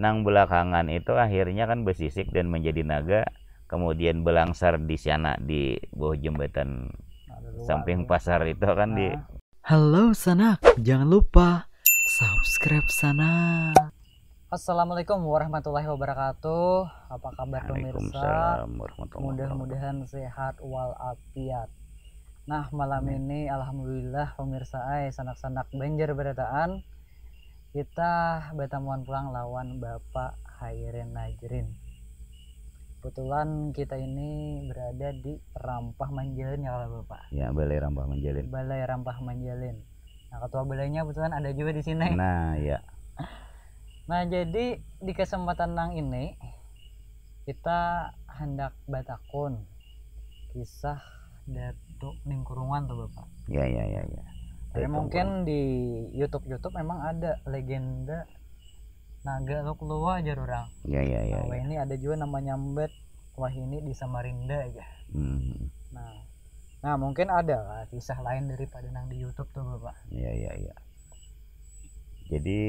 nang belakangan itu akhirnya kan bersisik dan menjadi naga, kemudian belangsar di sana di bawah jembatan samping pasar itu kan di. Halo Sanak, jangan lupa subscribe Sana. Assalamualaikum warahmatullahi wabarakatuh. Apa kabar pemirsa? Waalaikumsalam warahmatullahi wabarakatuh. Mudah-mudahan sehat walafiat. Nah, malam ini alhamdulillah pemirsa sanak-sanak Banjar Berataan kita betamuan pulang lawan Bapak Hairen Najrin. Kebetulan kita ini berada di Rampah Manjalin ya kalau Bapak. Ya, Balai Rampah Manjalin. Balai Rampah Manjalin. Nah, ketua balainya kebetulan ada juga di sini. Nah, ya. Nah, jadi di kesempatan nang ini kita hendak batakun kisah Datuk Ningkurungan tuh Bapak. Ya. Tapi mungkin di YouTube memang ada legenda naga Loklua aja orang. Ya. Wah, ini ada juga namanya Mbet. Wah, ini di Samarinda aja. Nah, mungkin ada lah kisah lain daripada nang di YouTube tuh Bapak. Ya. Jadi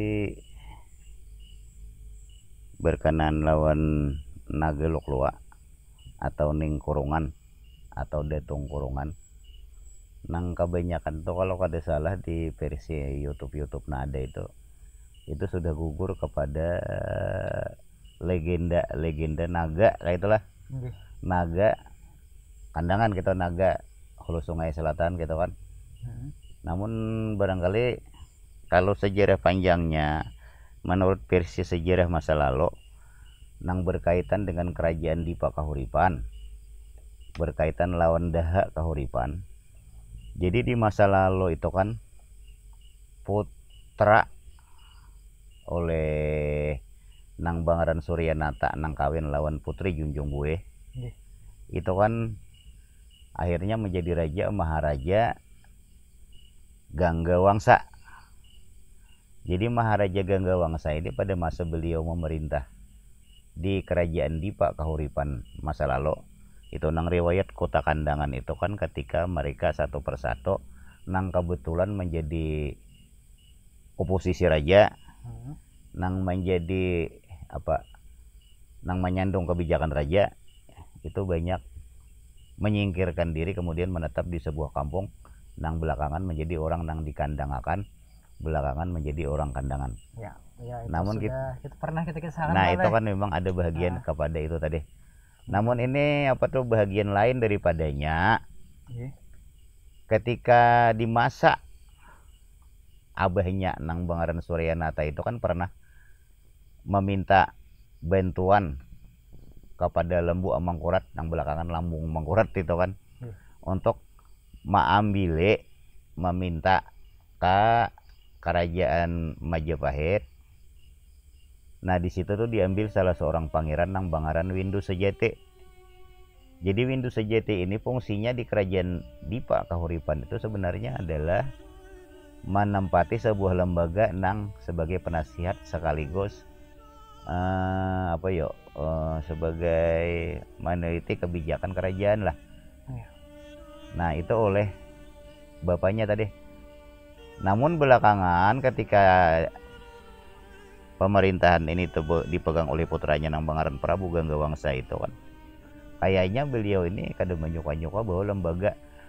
berkenan lawan naga Loklua atau Ningkurungan atau Datung Kurungan. Nang kebanyakan tuh kalau kada salah di versi YouTube nah ada itu sudah gugur kepada legenda naga kayak itulah. Naga kandangan gitu, naga hulu Sungai Selatan gitu kan. Namun barangkali kalau sejarah panjangnya menurut versi sejarah masa lalu nang berkaitan dengan kerajaan Dipa Kahuripan, berkaitan lawan Daha Kahuripan. Jadi di masa lalu itu kan putra oleh nang Bangaran Suryanata nang kawin lawan putri Junjung Bueh. Itu kan akhirnya menjadi raja Maharaja Ganggawangsa. Jadi Maharaja Ganggawangsa ini pada masa beliau memerintah di kerajaan Dipa Kahuripan masa lalu, itu nang riwayat kota kandangan itu kan ketika mereka satu persatu nang kebetulan menjadi oposisi raja, nang menjadi nang menyandung kebijakan raja, itu banyak menyingkirkan diri kemudian menetap di sebuah kampung, nang belakangan menjadi orang nang dikandangakan, belakangan menjadi orang kandangan. Ya, itu namun kita pernah kita kisahkan. Nah, itu kan memang ada bahagian kepada itu tadi. Namun ini bahagian lain daripadanya. Ketika di masa abahnya nang Bangaran Suryanata itu kan pernah meminta bantuan kepada Lembu Amangkurat nang belakangan Lambung Mangkurat itu kan, untuk meminta ke kerajaan Majapahit. Nah, di situ tuh diambil salah seorang pangeran nang Bangaran Windu Sejati. Jadi Windu Sejati ini fungsinya di kerajaan Dipa Kahuripan itu sebenarnya adalah menempati sebuah lembaga nang sebagai penasihat sekaligus sebagai meneliti kebijakan kerajaan lah. Nah, itu oleh bapaknya tadi. Namun belakangan ketika pemerintahan ini dipegang oleh putranya nang Bangaran Prabu Ganggawangsa itu kan, kayaknya beliau ini kada menyuka bahwa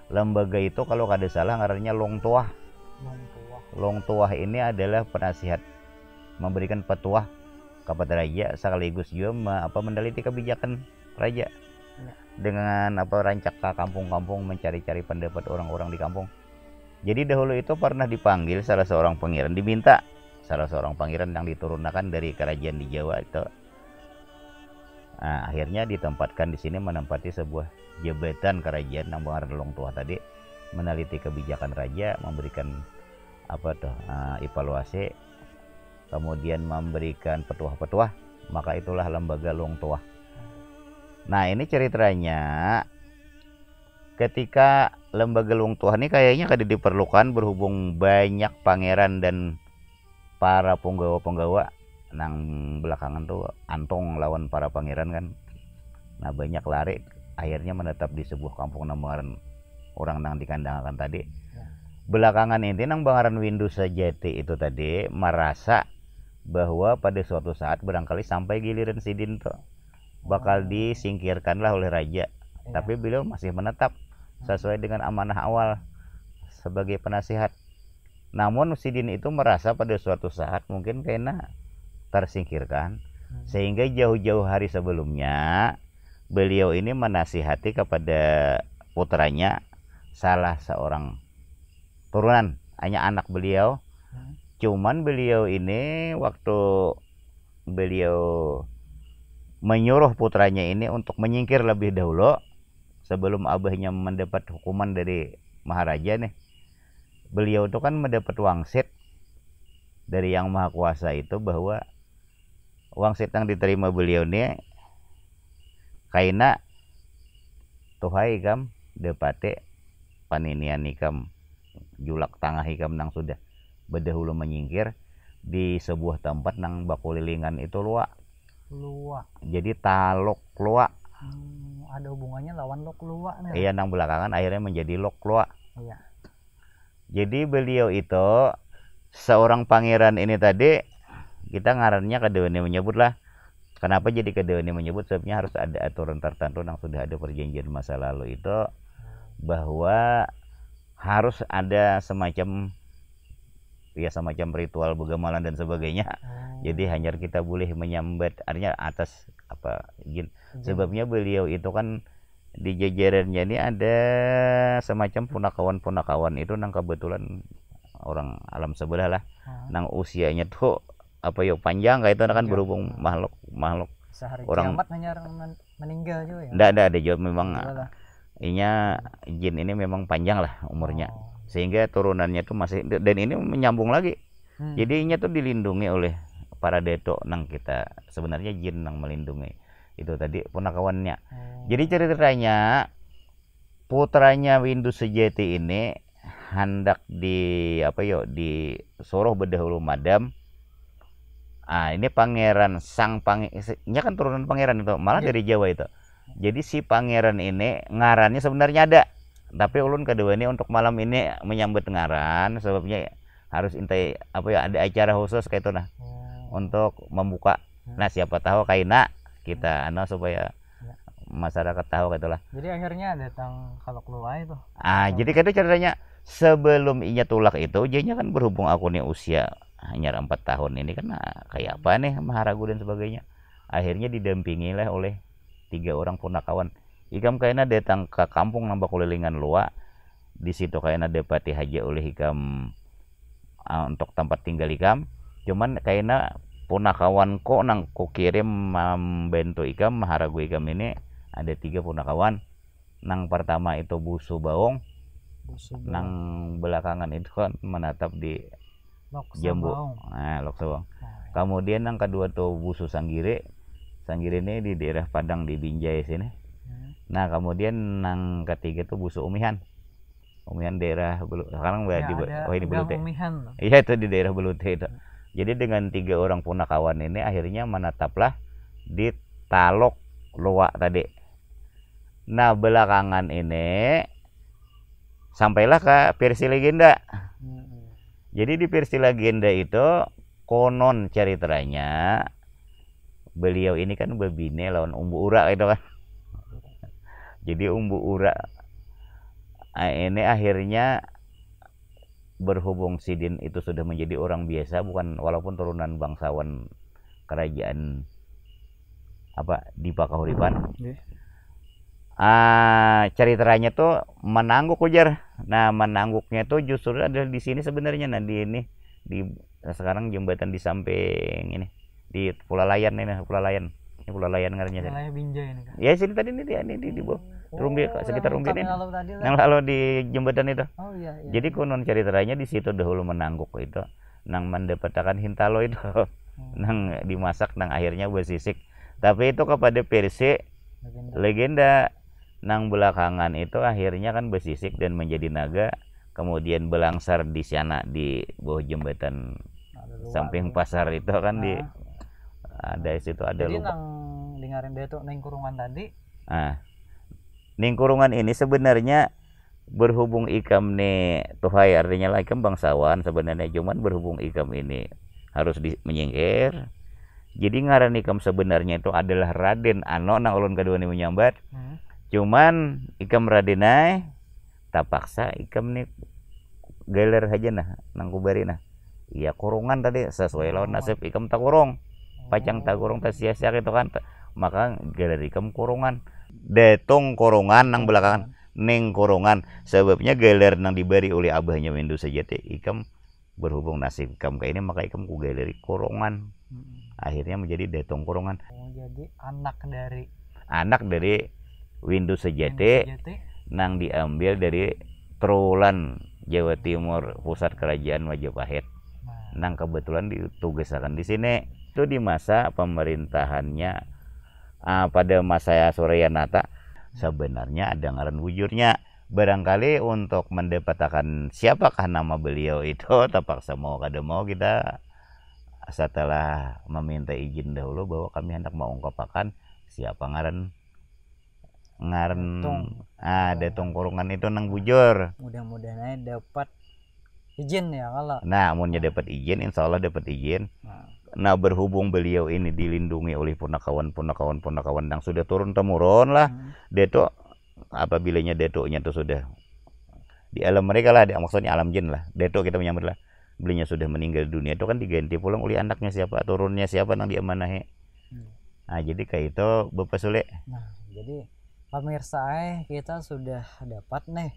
lembaga itu kalau kada salah ngarannya Long Tuah. Long Tuah ini adalah penasihat, memberikan petuah kepada raja sekaligus juga meneliti kebijakan raja dengan rancak ke kampung-kampung mencari-cari pendapat orang-orang di kampung. Jadi dahulu itu pernah dipanggil salah seorang pangeran, diminta salah seorang pangeran yang diturunkan dari kerajaan di Jawa itu. Nah, akhirnya ditempatkan di sini menempati sebuah jabatan kerajaan nang Bangaran Long Tuah tadi, meneliti kebijakan raja, memberikan evaluasi, kemudian memberikan petuah-petuah, maka itulah lembaga Long Tuah. Nah, ini ceritanya ketika lembaga Long Tuah ini kayaknya kada diperlukan berhubung banyak pangeran dan para penggawa-penggawa nang belakangan tuh antong lawan para pangeran kan. Nah, banyak lari akhirnya menetap di sebuah kampung nang Bangaran orang nang dikandangakan tadi. Belakangan ini nang Bangaran Windu Sejati itu tadi merasa bahwa pada suatu saat barangkali sampai giliran Sidin tuh bakal disingkirkan lah oleh raja. Iya. Tapi beliau masih menetap sesuai dengan amanah awal sebagai penasihat. Namun Sidin itu merasa pada suatu saat mungkin kena tersingkirkan, sehingga jauh-jauh hari sebelumnya beliau ini menasihati kepada putranya, salah seorang turunan, hanya anak beliau. Cuman beliau ini waktu beliau menyuruh putranya ini untuk menyingkir lebih dahulu sebelum abahnya mendapat hukuman dari Maharaja nih. Beliau itu kan mendapat wangsit dari Yang Maha Kuasa itu, bahwa wangsit yang diterima beliau nih kaina tuhai ikam depate paninian ikam julak tangah ikam nang sudah berdahulu menyingkir di sebuah tempat nang bakulilingan itu luak. Jadi talok luak. Ada hubungannya lawan lok luak nih. Iya, nang belakangan akhirnya menjadi lok luak. Iya. Jadi beliau itu seorang pangeran ini tadi, kita ngarannya Kadewani menyebut lah. Kenapa jadi Kadewani menyebut? Sebabnya harus ada aturan tertentu yang sudah ada perjanjian masa lalu itu, bahwa harus ada semacam ritual begamalan dan sebagainya. Jadi hanya kita boleh menyambat, artinya atas apa jin. Sebabnya beliau itu kan di jajarannya ini ada semacam punakawan itu nang kebetulan orang alam sebelah lah, nang usianya tuh apa yuk panjang kayak itu kan, berhubung makhluk Sehari orang kiamat hanya meninggal juga ya. Nggak ada jawab, memang inya jin ini memang panjang lah umurnya, sehingga turunannya tuh masih, dan ini menyambung lagi. Jadi inya tuh dilindungi oleh para detok nang kita, sebenarnya jin nang melindungi itu tadi punakawannya. Jadi ceritanya putranya Windu Sejati ini hendak disuruh berdahulu madam. Ini pangeran ini kan turunan pangeran itu, malah dari Jawa itu. Jadi si pangeran ini ngarannya sebenarnya ada, tapi ulun kedua ini untuk malam ini menyambut ngaran, sebabnya harus intai ada acara khusus kayak itu nah, untuk membuka. Nah siapa tahu kaina kita supaya masyarakat tahu gitu lah. Jadi akhirnya datang kalau keluar itu. Jadi kayak itu ceritanya, sebelum inya tulak itu, jadinya kan berhubung aku nih usia hanya 4 tahun ini kan, kayak apa nih maharagu dan sebagainya. Akhirnya didampingi lah oleh 3 orang punakawan. Ikam kayaknya datang ke kampung nambah kulilingan luar. Di situ kayaknya dapati haja oleh ikam untuk tempat tinggal ikam. Cuman kayaknya punakawan kok nang ku kirim membantu ikam maharagu ikam ini ada 3 punakawan. Nang pertama itu Busu Baong. Nang belakangan itu kan menatap di Jambu. Lok Sabang. Kemudian yang kedua tuh Busu Sanggire. Sanggire ini di daerah Padang di Binjai sini. Nah kemudian yang ketiga tuh Busu Umihan. Umihan daerah sekarang di Belute. Iya itu di daerah Belute itu. Jadi dengan 3 orang punakawan ini akhirnya menetaplah di Talok Luak tadi. Nah belakangan ini sampailah ke versi legenda. Jadi di versi legenda itu konon ceritanya beliau ini kan bebine lawan Umbu Ura itu kan. Jadi Umbu Ura ini akhirnya berhubung Sidin itu sudah menjadi orang biasa, bukan walaupun turunan bangsawan kerajaan di Pakahuripan. Ceritanya tuh menangguk ujar. Nah menangguknya tuh justru ada di sini sebenarnya. Nah di sekarang jembatan di samping ini di Pulau Layan ini, Pulau Layan ngarannya. Wilayah Binjai ini kan. Ya sini tadi ini di bawah Rumbi, sekitar Rumbi ini. Yang lalu di jembatan itu. Iya. Jadi konon ceritanya di situ dahulu menangguk itu, nang mendapatkan hintalo itu, nang dimasak, nang akhirnya bersisik. Tapi itu kepada versi legenda. Nang belakangan itu akhirnya kan bersisik dan menjadi naga, kemudian belangsar di sana di bawah jembatan samping pasar itu kan ada situ ada. Jadi nang dengarin dia tuh neng kurungan tadi. Ning kurungan ini sebenarnya berhubung ikam nih tuhai, artinya lah ikam bangsawan sebenarnya, cuman berhubung ikam ini harus menyingkir. Jadi ngaran ikam sebenarnya itu adalah Raden Ano nang ulun kedua ini menyambat. Cuman ikam Radenai tapaksa ikam nih geler aja nah nang kubari nah. Iya kurungan tadi sesuai lawan nasib ikam tak kurung. Pacang tak kurung tak sia-sia gitu kan. Maka geler ikam kurungan. Detong kurungan nang belakangan ning kurungan. Sebabnya geler nang diberi oleh abahnya Windu Sejati ikam berhubung nasib ikam kayak ini maka ikam ku geleri kurungan. Akhirnya menjadi Detong kurungan. Jadi anak dari Windu Sejati nang diambil dari Trowulan Jawa Timur, pusat kerajaan Majapahit. Nang kebetulan ditugaskan di sini. Itu di masa pemerintahannya pada masa Suryanata. Sebenarnya ada ngaran wujurnya. Barangkali untuk mendapatkan siapakah nama beliau itu terpaksa mau kada mau kita setelah meminta izin dahulu bahwa kami hendak mengungkapkan siapa ngaran Detong kurungan itu nang bujur. Mudah-mudahan dapat izin ya kalau. Nah, amunnya dapat izin, insya Allah dapat izin. Nah, berhubung beliau ini dilindungi oleh punakawan yang sudah turun temurun lah. Deto apabila Detonya itu sudah di alam mereka lah, maksudnya alam jin lah. Deto kita menyambut lah. Belinya sudah meninggal dunia itu kan diganti pulang oleh anaknya siapa, turunnya siapa nang diamanahi. Nah, jadi kayak itu Bapak Sule. Nah, jadi pemirsa kita sudah dapat nih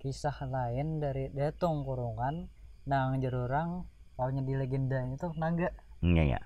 kisah lain dari Detong kurungan nang jerurang pokoknya di legendanya itu naga. Iya ya.